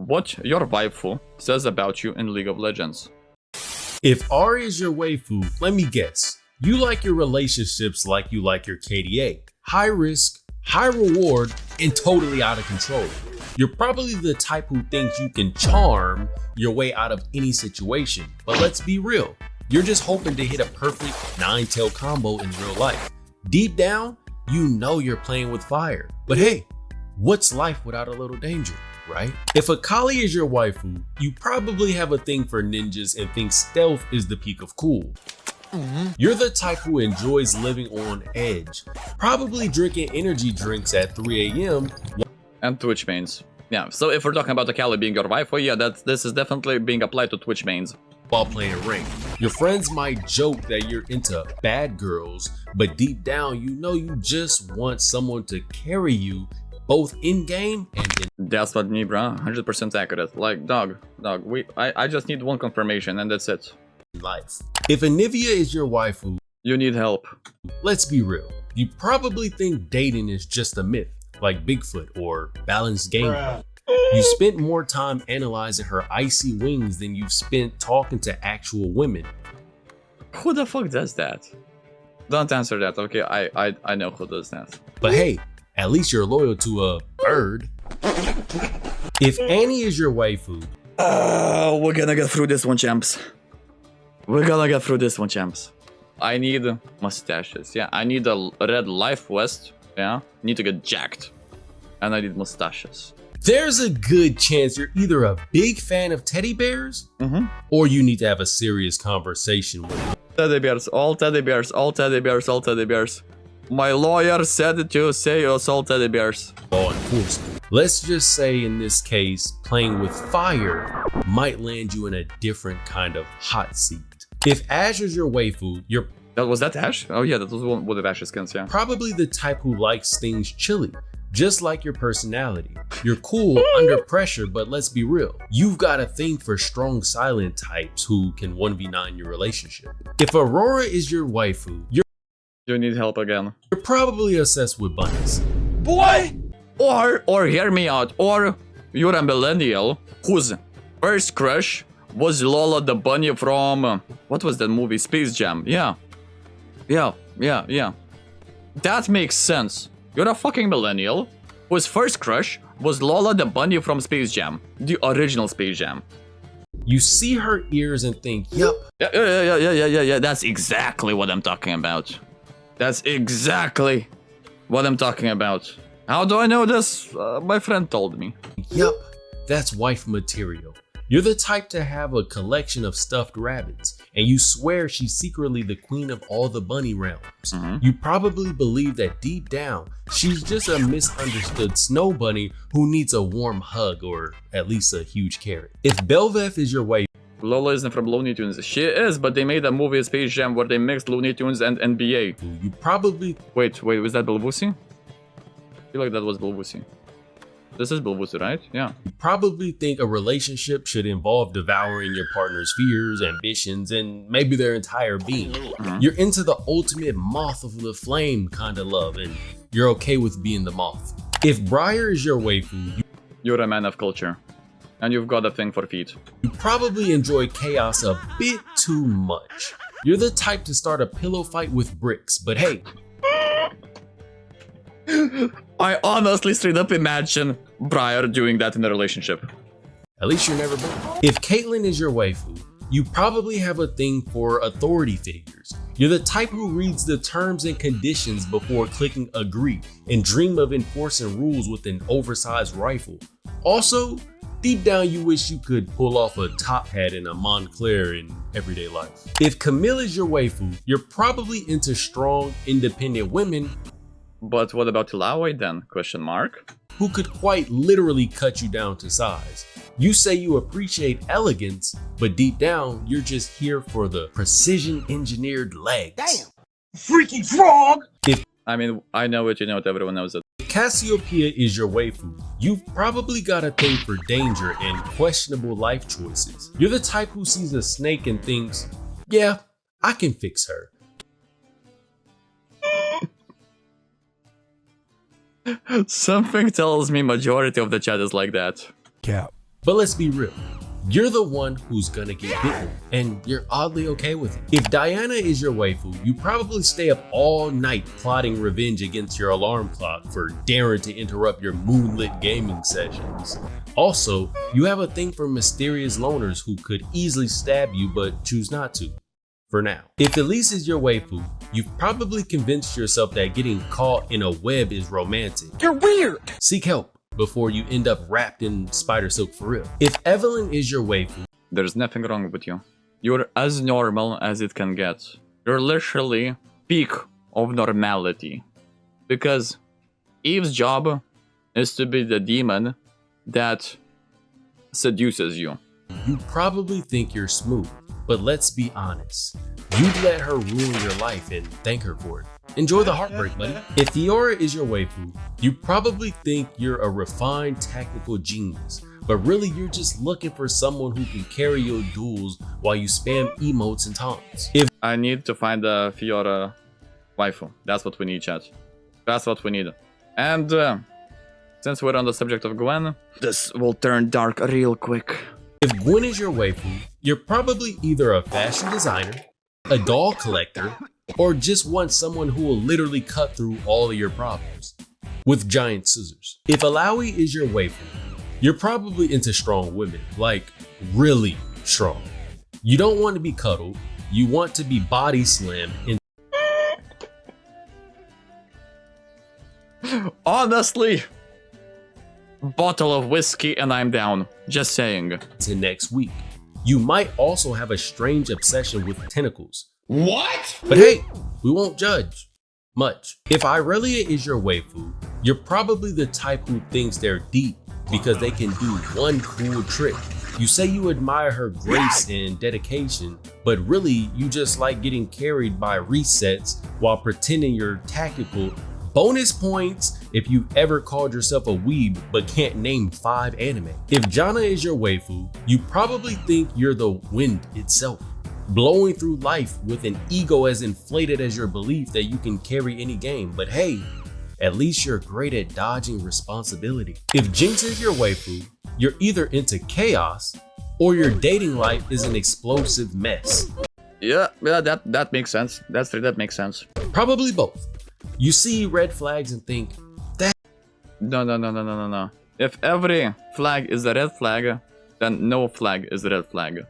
what your waifu says about you in League of Legends. If Ari is your waifu, let me guess. You like your relationships like you like your KDA. High risk, high reward, and totally out of control. You're probably the type who thinks you can charm your way out of any situation. But let's be real. You're just hoping to hit a perfect 9-tail combo in real life. Deep down, you know you're playing with fire. But hey, what's life without a little danger, right? If Akali is your waifu, you probably have a thing for ninjas and think stealth is the peak of cool. You're the type who enjoys living on edge, probably drinking energy drinks at 3 a.m. And Twitch mains. Yeah, so if we're talking about Akali being your waifu, yeah, this is definitely being applied to Twitch mains. While playing ranked. Your friends might joke that you're into bad girls, but deep down you know you just want someone to carry you both in game and in. That's what me, bro. 100% accurate. Like, dog, I just need one confirmation and that's it. Life. If Anivia is your waifu, you need help. Let's be real. You probably think dating is just a myth, like Bigfoot or balanced gameplay. You spent more time analyzing her icy wings than you've spent talking to actual women. Who the fuck does that? Don't answer that, okay? I know who does that. But hey, at least you're loyal to a bird. If Annie is your waifu, we're gonna get through this one, champs. We're gonna get through this one, champs. I need mustaches, yeah. I need a red life vest, yeah. Need to get jacked. And I need mustaches. There's a good chance you're either a big fan of teddy bears, or you need to have a serious conversation with them. Teddy bears, all teddy bears, all teddy bears, all teddy bears. My lawyer said to say us all teddy bears. Law enforcement. Let's just say in this case, playing with fire might land you in a different kind of hot seat. If Ash is your waifu, you're... Was that Ash? Oh yeah, that was one of Ash's skins, yeah. Probably the type who likes things chilly. Just like your personality. You're cool under pressure, but let's be real. You've got a thing for strong silent types who can 1v9 your relationship. If Aurora is your waifu, you need help again. You're probably obsessed with bunnies. Boy! Or hear me out, or you're a millennial whose first crush was Lola the bunny from, what was that movie? Space Jam. Yeah. That makes sense. You're a fucking millennial whose first crush was Lola the bunny from Space Jam, the original Space Jam. You see her ears and think, yup. Yeah, that's exactly what I'm talking about. That's exactly what I'm talking about. How do I know this? My friend told me. Yup, that's wife material. You're the type to have a collection of stuffed rabbits, and you swear she's secretly the queen of all the bunny realms. You probably believe that deep down, she's just a misunderstood snow bunny who needs a warm hug or at least a huge carrot. If Belveth is your wife, Lola isn't from Looney Tunes. She is, but they made a movie Space Jam where they mixed Looney Tunes and NBA. You probably... Wait, was that Belvusi? I feel like that was Belvusi. This is Belvusi, right? Yeah. You probably think a relationship should involve devouring your partner's fears, ambitions, and maybe their entire being. You're into the ultimate moth of the flame kind of love, and you're okay with being the moth. If Briar is your waifu, you're a man of culture, and you've got a thing for feet. You probably enjoy chaos a bit too much. You're the type to start a pillow fight with bricks, but hey, I honestly straight up imagine Briar doing that in a relationship. At least you're never bored. If Caitlyn is your waifu, you probably have a thing for authority figures. You're the type who reads the terms and conditions before clicking agree and dream of enforcing rules with an oversized rifle. Also, deep down you wish you could pull off a top hat in a Montclair in everyday life. If Camille is your waifu, you're probably into strong, independent women. But what about Tilaway then? Question mark. Who could quite literally cut you down to size. You say you appreciate elegance, but deep down, you're just here for the precision engineered legs. Damn! Freaky frog! I mean, I know it, you know it, everyone knows it. If Cassiopeia is your waifu, you've probably got a thing for danger and questionable life choices. You're the type who sees a snake and thinks, yeah, I can fix her. Something tells me majority of the chat is like that. Cap. But let's be real. You're the one who's gonna get bitten, and you're oddly okay with it. If Diana is your waifu, you probably stay up all night plotting revenge against your alarm clock for daring to interrupt your moonlit gaming sessions. Also, you have a thing for mysterious loners who could easily stab you but choose not to. For now. If Elise is your waifu, you've probably convinced yourself that getting caught in a web is romantic. You're weird. Seek help before you end up wrapped in spider silk for real. If Evelyn is your waifu, There's nothing wrong with you. You're as normal as it can get. You're literally peak of normality. Because Eve's job is to be the demon that seduces you. you probably think you're smooth, but let's be honest. You'd let her ruin your life and thank her for it. Enjoy the heartbreak, buddy. If Fiora is your waifu, you probably think you're a refined technical genius, but really you're just looking for someone who can carry your duels while you spam emotes and taunts. If I need to find a Fiora waifu. That's what we need, chat. That's what we need. And since we're on the subject of Gwen, this will turn dark real quick. If Gwen is your waifu, you're probably either a fashion designer, a doll collector, or just want someone who will literally cut through all of your problems with giant scissors. If Alawi is your waifu, you're probably into strong women, like really strong. You don't want to be cuddled, you want to be body slammed and Honestly, bottle of whiskey and I'm down. Just saying. to next week. You might also have a strange obsession with tentacles. What? But hey, we won't judge much. If Irelia is your waifu, you're probably the type who thinks they're deep because they can do one cool trick. You say you admire her grace and dedication, but really you just like getting carried by resets while pretending you're tactical. Bonus points if you ever called yourself a weeb but can't name 5 anime. If Jana is your waifu, you probably think you're the wind itself, blowing through life with an ego as inflated as your belief that you can carry any game. But hey, at least you're great at dodging responsibility. If Jinx is your waifu, you're either into chaos or your dating life is an explosive mess. Yeah, that makes sense. That makes sense. Probably both. You see red flags and think, No. If every flag is a red flag, then no flag is a red flag.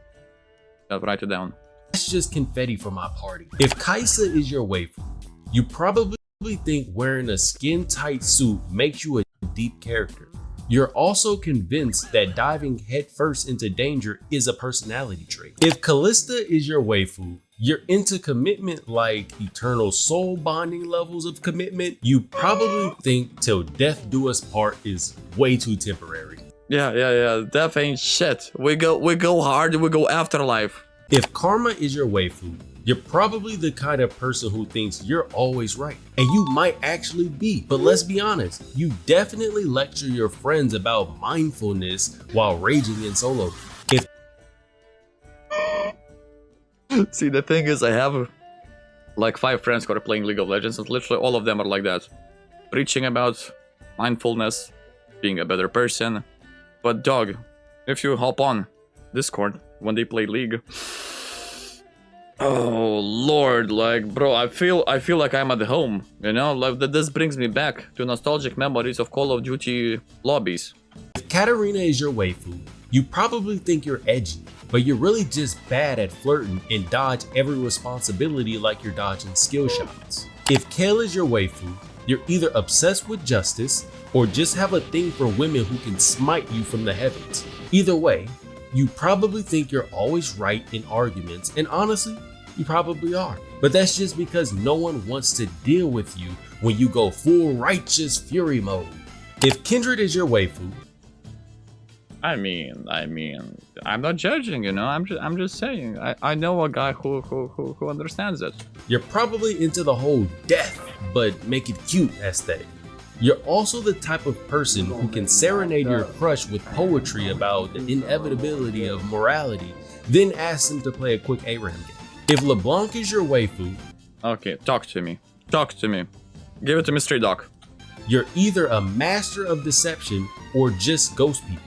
I'll write it down. that's just confetti for my party. If Kaisa is your waifu, you probably think wearing a skin-tight suit makes you a deep character. You're also convinced that diving headfirst into danger is a personality trait. If Callista is your waifu, you're into commitment like eternal soul bonding levels of commitment. You probably think till death do us part is way too temporary. Yeah. Death ain't shit. We go hard. We go afterlife. If Karma is your waifu, you're probably the kind of person who thinks you're always right. And you might actually be, but let's be honest, you definitely lecture your friends about mindfulness while raging in solo. If See, the thing is, I have like 5 friends who are playing League of Legends, and literally all of them are like that, preaching about mindfulness, being a better person. But dog, if you hop on Discord when they play League, oh lord, like bro, I feel like I'm at home, you know, like this brings me back to nostalgic memories of Call of Duty lobbies. Katarina is your waifu, you probably think you're edgy, but you're really just bad at flirting and dodge every responsibility like you're dodging skill shots. If Kale is your waifu, you're either obsessed with justice or just have a thing for women who can smite you from the heavens. Either way, you probably think you're always right in arguments, and honestly, you probably are. But that's just because no one wants to deal with you when you go full righteous fury mode. If Kindred is your waifu, I mean, I'm not judging, you know. I'm just saying. I know a guy who understands it. you're probably into the whole death but make it cute aesthetic. You're also the type of person who can serenade your crush with poetry about the inevitability of morality, then ask them to play a quick ARAM game. If LeBlanc is your waifu, Okay, talk to me. Give it to me straight, doc. you're either a master of deception or just ghost people.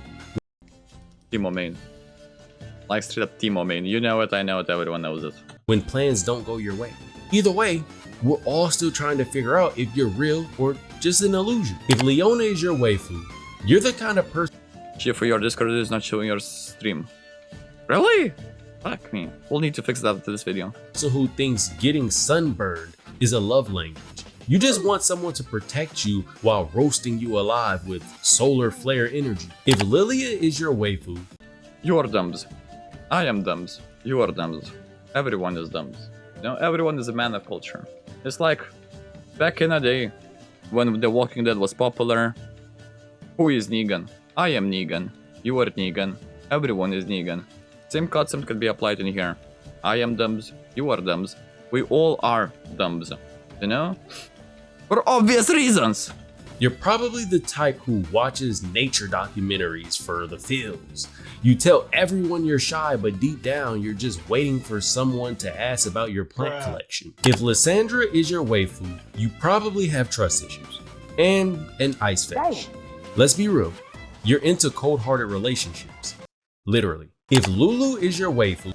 Teemo main. Like straight up Teemo main. You know it, I know it, everyone knows it. When plans don't go your way. Either way, we're all still trying to figure out if you're real or just an illusion. If Leona is your waifu, you're the kind of person Chief, your Discord is not showing your stream. Really? Fuck me. We'll need to fix that after this video. who thinks getting sunburned is a love language. You just want someone to protect you while roasting you alive with solar flare energy. If Lilia is your waifu, You are dumbs. I am dumbs. You are dumbs. Everyone is dumbs. You know, everyone is a man of culture. It's like back in the day when The Walking Dead was popular. Who is Negan? I am Negan. You are Negan. Everyone is Negan. Same concept could be applied in here. I am dumbs. You are dumbs. We all are dumbs. You know? For obvious reasons. you're probably the type who watches nature documentaries for the feels. You tell everyone you're shy, but deep down, you're just waiting for someone to ask about your plant collection. If Lysandra is your waifu, you probably have trust issues and an ice fetish. Let's be real, you're into cold-hearted relationships. Literally. If Lulu is your waifu,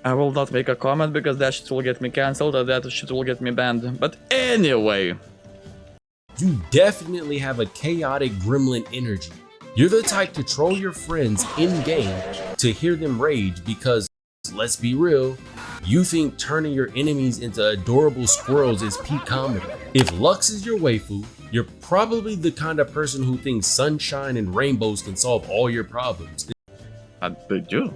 I will not make a comment because that shit will get me cancelled and that shit will get me banned. But anyway. you definitely have a chaotic gremlin energy. You're the type to troll your friends in-game to hear them rage because, let's be real, you think turning your enemies into adorable squirrels is peak comedy. If Lux is your waifu, you're probably the kind of person who thinks sunshine and rainbows can solve all your problems. They do.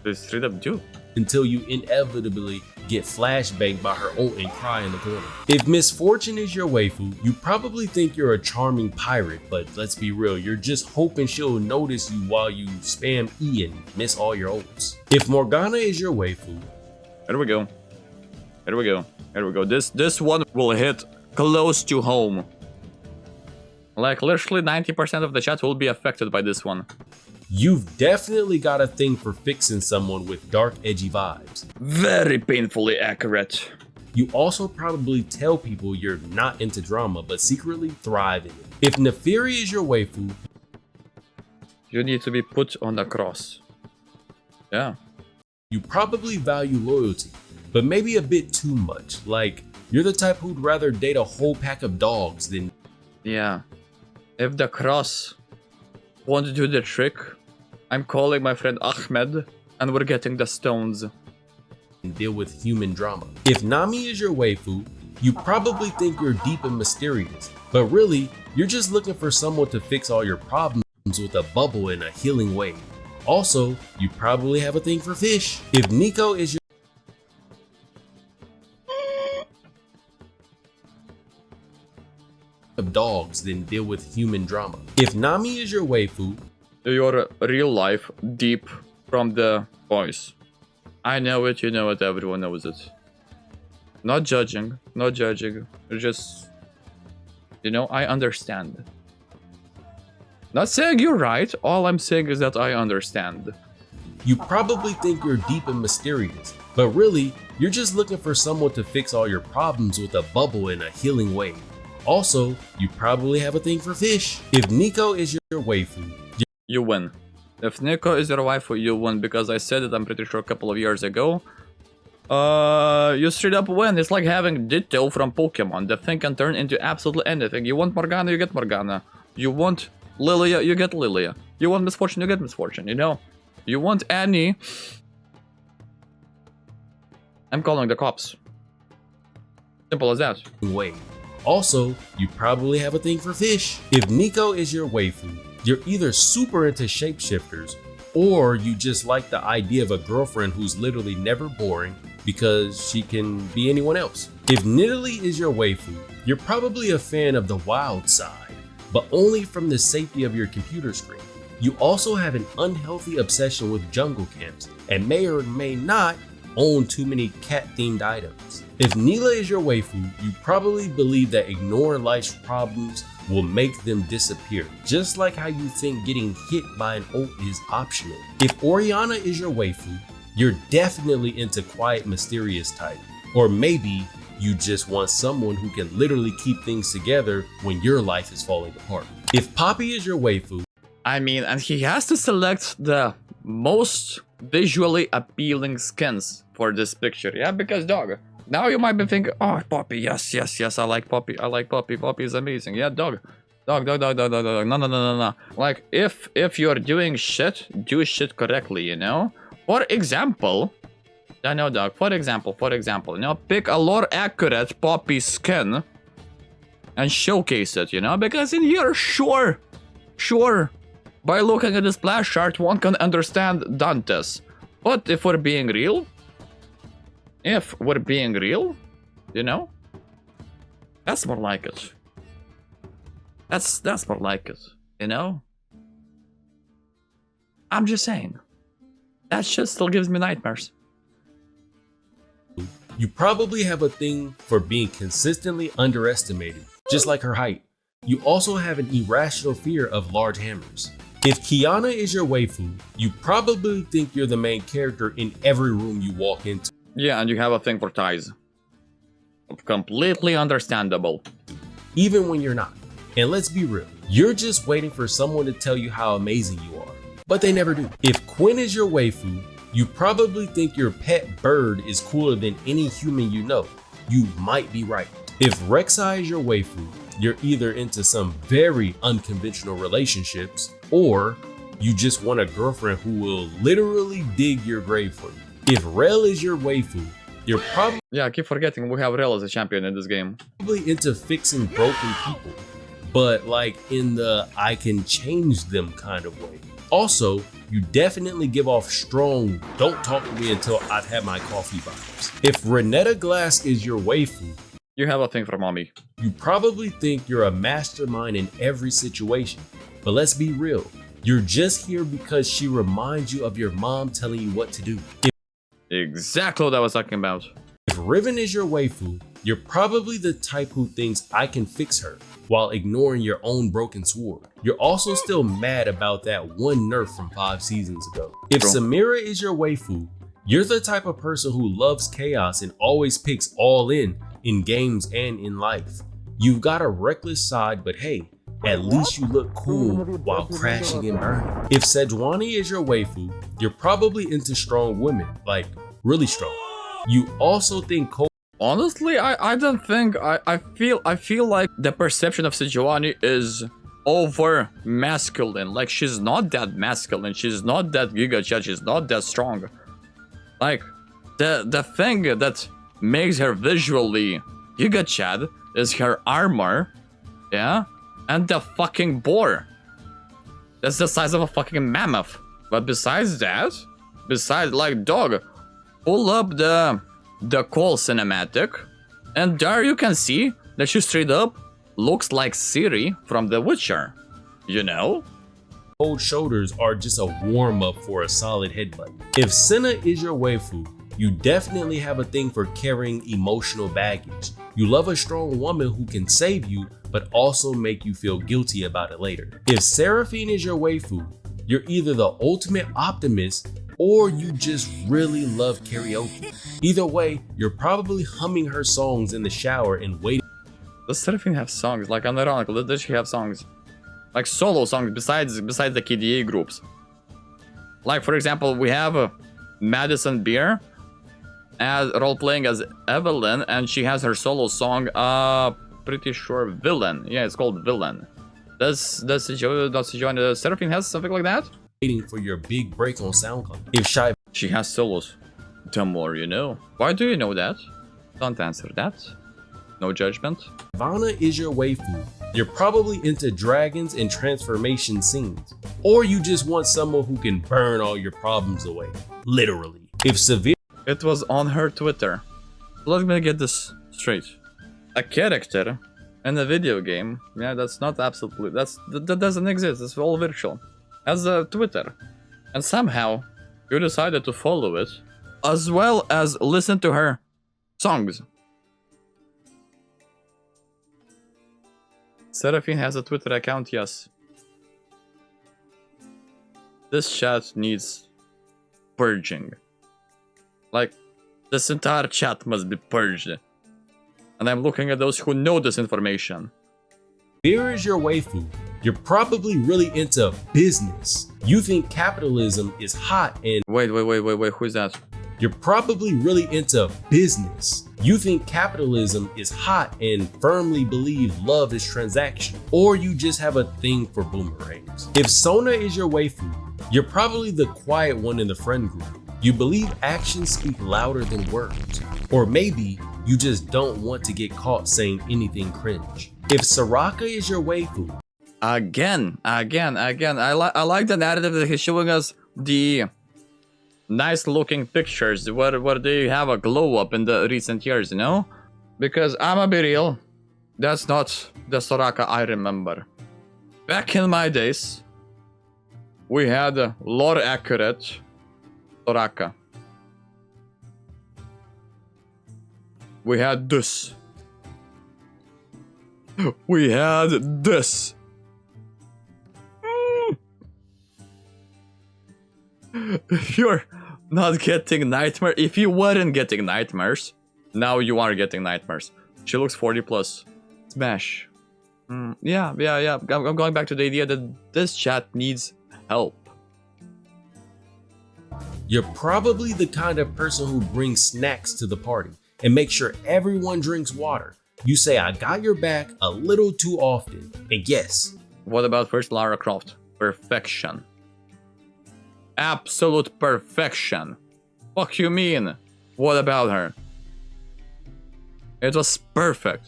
They straight up do. Until you inevitably get flashbanged by her ult and cry in the corner. If Misfortune is your waifu, you probably think you're a charming pirate, but let's be real, you're just hoping she'll notice you while you spam E and miss all your ults. If Morgana is your waifu, Here we go. Here we go. Here we go. This one will hit close to home. Like literally 90% of the chat will be affected by this one. you've definitely got a thing for fixing someone with dark, edgy vibes. Very painfully accurate. You also probably tell people you're not into drama, but secretly thrive in it. If Neferi is your waifu, You need to be put on the cross. Yeah. you probably value loyalty, but maybe a bit too much. Like, you're the type who'd rather date a whole pack of dogs than Yeah. If the cross won't do the trick, I'm calling my friend Ahmed and we're getting the stones. deal with human drama. If Nami is your waifu, you probably think you're deep and mysterious, but really, you're just looking for someone to fix all your problems with a bubble and a healing wave. Also, you probably have a thing for fish. If Nico is your of dogs, then deal with human drama. If Nami is your waifu, Your real life deep from the voice. I know it, you know it, everyone knows it. Not judging, not judging. Just, you know, I understand. Not saying you're right, all I'm saying is that I understand. you probably think you're deep and mysterious, but really, you're just looking for someone to fix all your problems with a bubble and a healing wave. Also, you probably have a thing for fish. If Nico is your waifu, You win. If Nico is your wife, you win because I said it, I'm pretty sure a couple of years ago. You straight up win. It's like having Ditto from Pokemon. The thing can turn into absolutely anything. You want Morgana, you get Morgana. You want Lilia, you get Lilia. You want Misfortune, you get Misfortune, you know? You want Annie. I'm calling the cops. Simple as that. wave. Also, you probably have a thing for fish. If Nico is your waifu, you're either super into shapeshifters, or you just like the idea of a girlfriend who's literally never boring because she can be anyone else. If Nidalee is your waifu, you're probably a fan of the wild side, but only from the safety of your computer screen. You also have an unhealthy obsession with jungle camps and may or may not own too many cat-themed items. If Neela is your waifu, you probably believe that ignoring life's problems will make them disappear, just like how you think getting hit by an ult is optional. If Oriana is your waifu, you're definitely into quiet, mysterious type, or maybe you just want someone who can literally keep things together when your life is falling apart. If Poppy is your waifu, I mean, and he has to select the most visually appealing skins for this picture, yeah? Because, dog, now you might be thinking, oh, Poppy, yes, yes, yes, I like Poppy, Poppy is amazing, yeah, dog. No, like, if you're doing shit, do shit correctly, you know? For example, I know, dog, for example, you know, pick a lore accurate Poppy skin and showcase it, you know? Because in here, sure, by looking at the splash art, one can understand Dante's. But if we're being real, you know, that's more like it. That's more like it, you know? I'm just saying. That shit still gives me nightmares. You probably have a thing for being consistently underestimated, just like her height. You also have an irrational fear of large hammers. If Kiana is your waifu, you probably think you're the main character in every room you walk into. Yeah, and you have a thing for ties. Completely understandable. Even when you're not. And let's be real, you're just waiting for someone to tell you how amazing you are, but they never do. If Quinn is your waifu, you probably think your pet bird is cooler than any human you know. You might be right. If Rek'Sai is your waifu, you're either into some very unconventional relationships, or you just want a girlfriend who will literally dig your grave for you. If Rel is your waifu, you're probably I keep forgetting we have Rel as a champion in this game. Into fixing broken people, but like in the I can change them kind of way. Also, you definitely give off strong don't talk to me until I've had my coffee vibes. If Renetta Glass is your waifu, you have a thing for mommy. You probably think you're a mastermind in every situation, but let's be real. You're just here because she reminds you of your mom telling you what to do. Exactly what I was talking about. If Riven is your waifu, you're probably the type who thinks I can fix her while ignoring your own broken sword. You're also still mad about that one nerf from 5 seasons ago. If Samira is your waifu, you're the type of person who loves chaos and always picks all in games and in life. You've got a reckless side, but hey, at least you look cool while crashing and burning. If Sejuani is your waifu, you're probably into strong women, like really strong. You also think honestly, I don't think I feel like the perception of Sejuani is over masculine. Like, she's not that masculine, she's not that giga chat, she's not that strong. Like, the thing that makes her visually giga chat is her armor, yeah, and the fucking boar. That's the size of a fucking mammoth. But besides that, like, dog, pull up the call cinematic, and there you can see that she straight up looks like Ciri from The Witcher, you know? Cold shoulders are just a warm-up for a solid headbutt. If Senna is your waifu, you definitely have a thing for carrying emotional baggage. You love a strong woman who can save you, but also make you feel guilty about it later. If Seraphine is your waifu, you're either the ultimate optimist or you just really love karaoke. Either way, you're probably humming her songs in the shower and waiting. Does Seraphine have songs? Like, unironically, does she have songs? Like solo songs besides the KDA groups? Like, for example, we have Madison Beer as role-playing as Evelyn, and she has her solo song, pretty sure Villain. Yeah, it's called Villain. Does Seraphine has something like that? Waiting for your big break on SoundCloud. If she has solos, the more you know. Why do you know that? Don't answer that. No judgment. Ivana is your waifu. You're probably into dragons and transformation scenes, or you just want someone who can burn all your problems away, literally. If Severe, it was on her Twitter. Let me get this straight. A character in a video game, yeah, that's not absolutely, that doesn't exist. It's all virtual. As a Twitter, and somehow you decided to follow it, as well as listen to her songs. Seraphine has a Twitter account, yes. This chat needs purging. Like, this entire chat must be purged. And I'm looking at those who know this information. Here is your waifu. You're probably really into business. You think capitalism is hot and Wait, who's that? you're probably really into business. You think capitalism is hot and firmly believe love is transaction, or you just have a thing for boomerangs. If Sona is your waifu, you're probably the quiet one in the friend group. You believe actions speak louder than words, or maybe you just don't want to get caught saying anything cringe. If Soraka is your waifu, Again. I like the narrative that he's showing us the nice looking pictures where they have a glow up in the recent years, you know? Because I'ma be real, that's not the Soraka I remember. Back in my days, we had a lore accurate Soraka. We had this. We had this. If you're not getting nightmare, if you weren't getting nightmares, now you are getting nightmares. She looks 40 plus. Smash. Yeah. I'm going back to the idea that this chat needs help. you're probably the kind of person who brings snacks to the party and makes sure everyone drinks water. You say, I got your back a little too often. And yes. What about first Lara Croft? Perfection. Absolute perfection. Fuck you mean? What about her? It was perfect.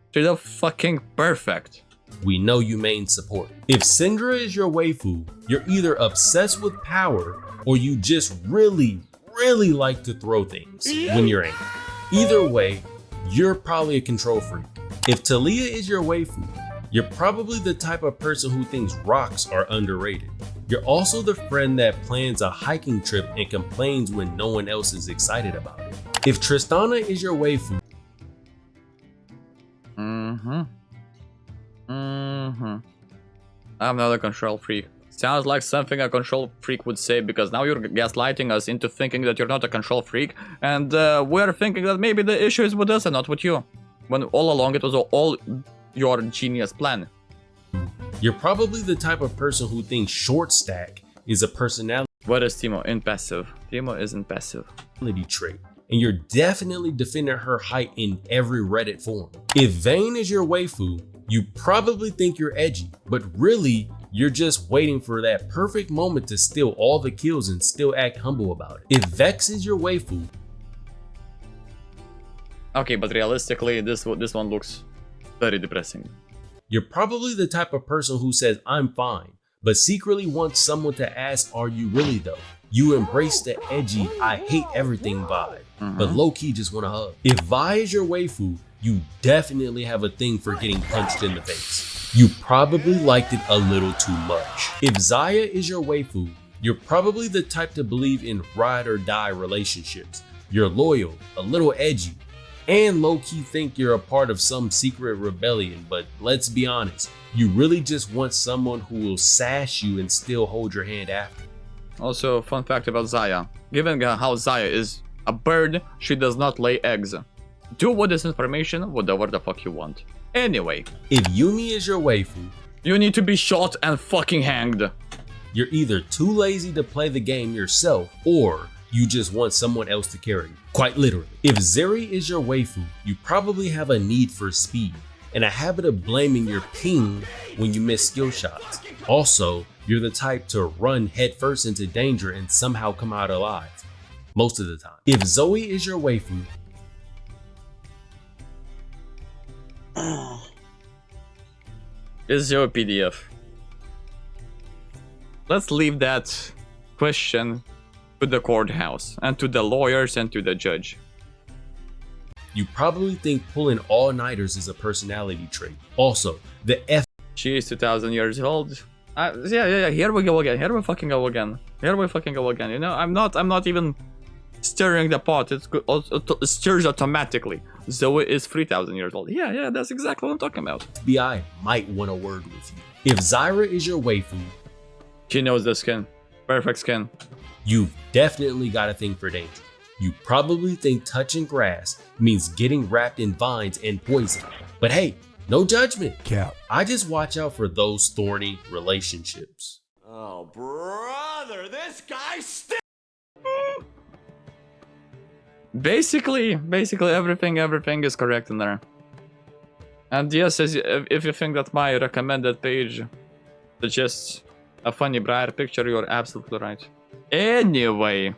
Straight up fucking perfect. We know you main support. If Syndra is your waifu, you're either obsessed with power or you just really like to throw things when you're angry. Either way, you're probably a control freak. If Talia is your waifu, you're probably the type of person who thinks rocks are underrated. You're also the friend that plans a hiking trip and complains when no one else is excited about it. If Tristana is your waifu, I'm not a control freak. Sounds like something a control freak would say, because now you're gaslighting us into thinking that you're not a control freak, and we're thinking that maybe the issue is with us and not with you, when all along it was all your genius plan. you're probably the type of person who thinks short stack is a personality What is Timo? Impassive. Timo isn't passive. trait, and you're definitely defending her height in every Reddit forum. If Vayne is your waifu, you probably think you're edgy, but really, you're just waiting for that perfect moment to steal all the kills and still act humble about it. If Vex is your waifu, Okay, but realistically, this one looks very depressing. you're probably the type of person who says, I'm fine, but secretly wants someone to ask, are you really though? You embrace the edgy, I hate everything vibe, but low-key just want a hug. If Vi is your waifu, you definitely have a thing for getting punched in the face. You probably liked it a little too much. If Zaya is your waifu, you're probably the type to believe in ride or die relationships. You're loyal, a little edgy, and low-key think you're a part of some secret rebellion, but let's be honest, you really just want someone who will sass you and still hold your hand after. Also, fun fact about Zaya. Given how Zaya is a bird, she does not lay eggs. Do with this information whatever the fuck you want. Anyway, If Yumi is your waifu, you need to be shot and fucking hanged. you're either too lazy to play the game yourself or you just want someone else to carry you, quite literally. If Zeri is your waifu, you probably have a need for speed and a habit of blaming your ping when you miss skill shots. Also, you're the type to run headfirst into danger and somehow come out alive, most of the time. If Zoe is your waifu, Is your PDF? Let's leave that question to the courthouse and to the lawyers and to the judge. you probably think pulling all-nighters is a personality trait. Also, the F She is 2,000 years old. Yeah. Here we go again. Here we fucking go again. You know, I'm not even stirring the pot. It stirs automatically. Zoe is 3,000 years old. Yeah, that's exactly what I'm talking about. FBI might want a word with you. If Zyra is your waifu, She knows the skin. Perfect skin. you've definitely got a thing for danger. You probably think touching grass means getting wrapped in vines and poison. But hey, No judgment. Cap. I just watch out for those thorny relationships. Oh, brother, this guy stinks! Basically everything is correct in there. And yes, if you think that my recommended page suggests a funny briar picture, you're absolutely right. Anyway,